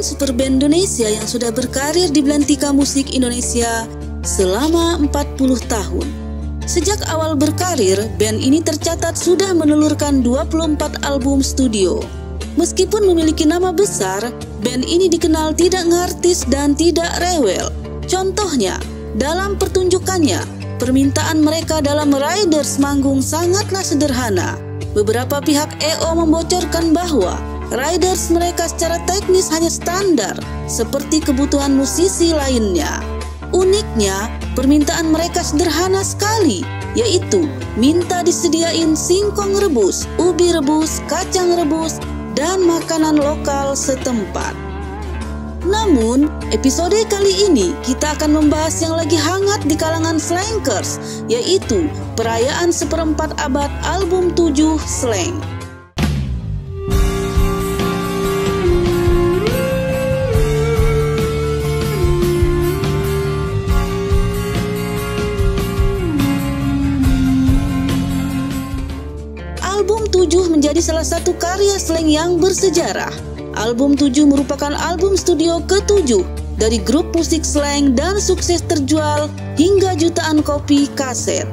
superband Indonesia yang sudah berkarir di belantika musik Indonesia selama 40 tahun. Sejak awal berkarir, band ini tercatat sudah menelurkan 24 album studio. Meskipun memiliki nama besar, band ini dikenal tidak ngartis dan tidak rewel. Contohnya, dalam pertunjukannya, permintaan mereka dalam Riders manggung sangatlah sederhana. Beberapa pihak EO membocorkan bahwa Riders mereka secara teknis hanya standar, seperti kebutuhan musisi lainnya. Uniknya, permintaan mereka sederhana sekali, yaitu minta disediain singkong rebus, ubi rebus, kacang rebus, dan makanan lokal setempat. Namun, episode kali ini kita akan membahas yang lagi hangat di kalangan slankers, yaitu perayaan seperempat abad album 7 Slank. Album 7 menjadi salah satu karya Slank yang bersejarah. Album 7 merupakan album studio ke-7 dari grup musik Slank dan sukses terjual hingga jutaan kopi kaset.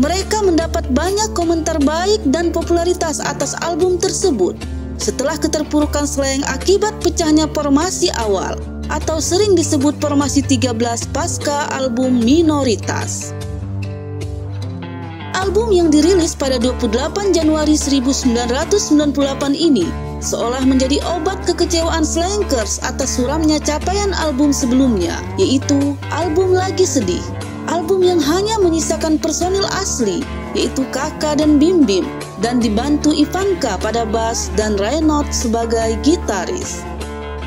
Mereka mendapat banyak komentar baik dan popularitas atas album tersebut setelah keterpurukan Slank akibat pecahnya formasi awal atau sering disebut formasi 13 pasca album Minoritas. Album yang dirilis pada 28 Januari 1998 ini seolah menjadi obat kekecewaan slankers atas suramnya capaian album sebelumnya, yaitu album Lagi Sedih. Album yang hanya menyisakan personil asli, yaitu Kaka dan Bim Bim, dan dibantu Ivanka pada bass dan Reynolds sebagai gitaris.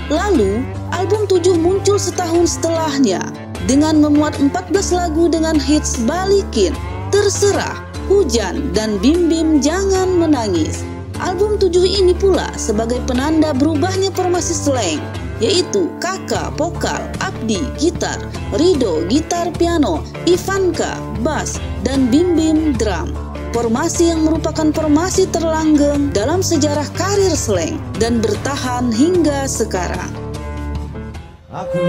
Lalu, album 7 muncul setahun setelahnya dengan memuat 14 lagu dengan hits Balikin, Terserah, Hujan, dan Bim Bim Jangan Menangis. Album 7 ini pula sebagai penanda berubahnya formasi Slank, yaitu Kaka, vokal, Abdi, gitar, Rido, gitar piano, Ivanka, bass, dan Bim Bim, drum. Formasi yang merupakan formasi terlanggeng dalam sejarah karir Slank dan bertahan hingga sekarang. Aku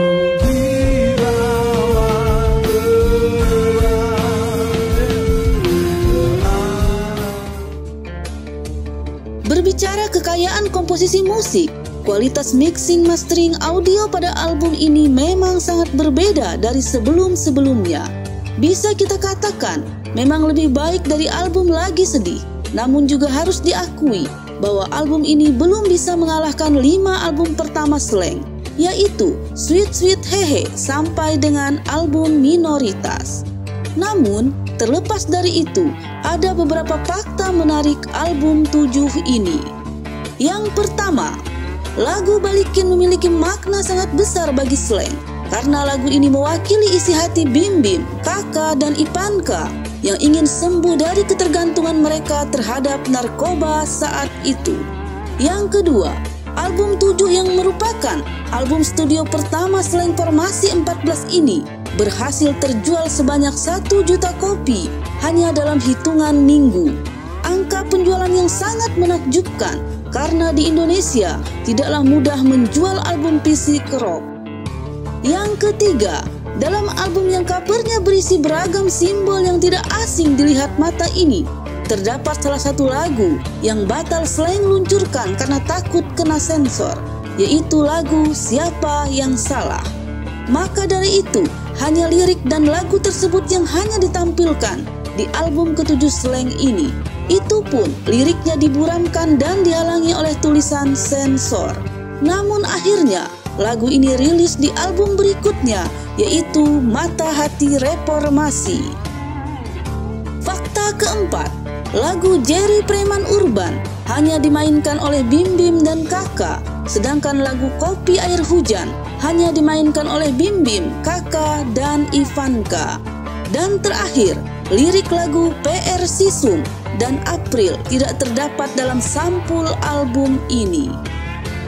Berbicara kekayaan komposisi musik, kualitas mixing mastering audio pada album ini memang sangat berbeda dari sebelum-sebelumnya. Bisa kita katakan memang lebih baik dari album Lagi Sedih, namun juga harus diakui bahwa album ini belum bisa mengalahkan 5 album pertama Slank, yaitu Sweet Sweet Hehe sampai dengan album Minoritas. Namun, terlepas dari itu, ada beberapa fakta menarik album 7 ini. Yang pertama, lagu Balikin memiliki makna sangat besar bagi Slank karena lagu ini mewakili isi hati Bim Bim, Kaka, dan Ivanka yang ingin sembuh dari ketergantungan mereka terhadap narkoba saat itu. Yang kedua, album 7 yang merupakan album studio pertama Slank formasi 14 ini berhasil terjual sebanyak 1 juta kopi hanya dalam hitungan minggu. Angka penjualan yang sangat menakjubkan karena di Indonesia tidaklah mudah menjual album fisik rock. Yang ketiga, dalam album yang covernya berisi beragam simbol yang tidak asing dilihat mata ini, terdapat salah satu lagu yang batal Slank luncurkan karena takut kena sensor, yaitu lagu Siapa Yang Salah. Maka dari itu, hanya lirik dan lagu tersebut yang hanya ditampilkan di album ke-7 Slank ini. Itu pun liriknya diburamkan dan dihalangi oleh tulisan sensor. Namun akhirnya lagu ini rilis di album berikutnya, yaitu Mata Hati Reformasi. Fakta keempat, lagu Jerry Preman Urban hanya dimainkan oleh Bim Bim dan Kaka, sedangkan lagu Kopi Air Hujan hanya dimainkan oleh Bim Bim, Kaka, dan Ivanka. Dan terakhir, lirik lagu PR Sisum dan April tidak terdapat dalam sampul album ini.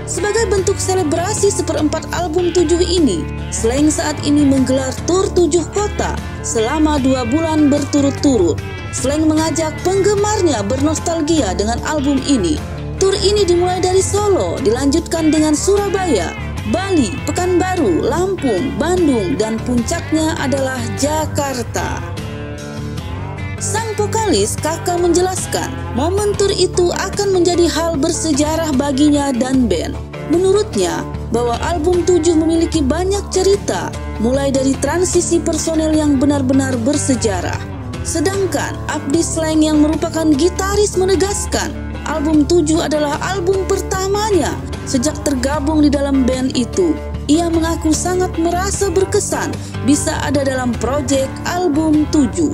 Sebagai bentuk selebrasi seperempat album 7 ini, Slank saat ini menggelar tur 7 kota selama 2 bulan berturut-turut. Slank mengajak penggemarnya bernostalgia dengan album ini. Tur ini dimulai dari Solo, dilanjutkan dengan Surabaya, Bali, Pekanbaru, Lampung, Bandung, dan puncaknya adalah Jakarta. Sang vokalis Kaka menjelaskan, momen tur itu akan menjadi hal bersejarah baginya dan band. Menurutnya, bahwa album 7 memiliki banyak cerita, mulai dari transisi personel yang benar-benar bersejarah. Sedangkan Abdi Sleng yang merupakan gitaris menegaskan, album 7 adalah album pertamanya sejak tergabung di dalam band itu. Ia mengaku sangat merasa berkesan bisa ada dalam proyek album 7.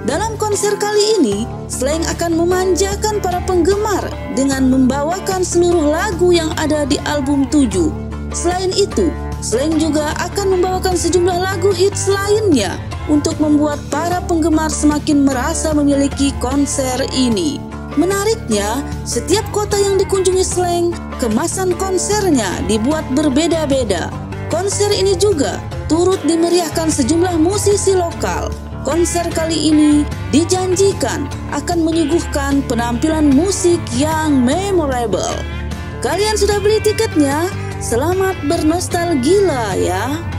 Dalam konser kali ini, Sleng akan memanjakan para penggemar dengan membawakan seluruh lagu yang ada di album 7. Selain itu, Sleng juga akan membawakan sejumlah lagu hits lainnya untuk membuat para penggemar semakin merasa memiliki konser ini. Menariknya, setiap kota yang dikunjungi Sleng, kemasan konsernya dibuat berbeda-beda. Konser ini juga turut dimeriahkan sejumlah musisi lokal. Konser kali ini dijanjikan akan menyuguhkan penampilan musik yang memorable. Kalian sudah beli tiketnya? Selamat bernostalgia ya!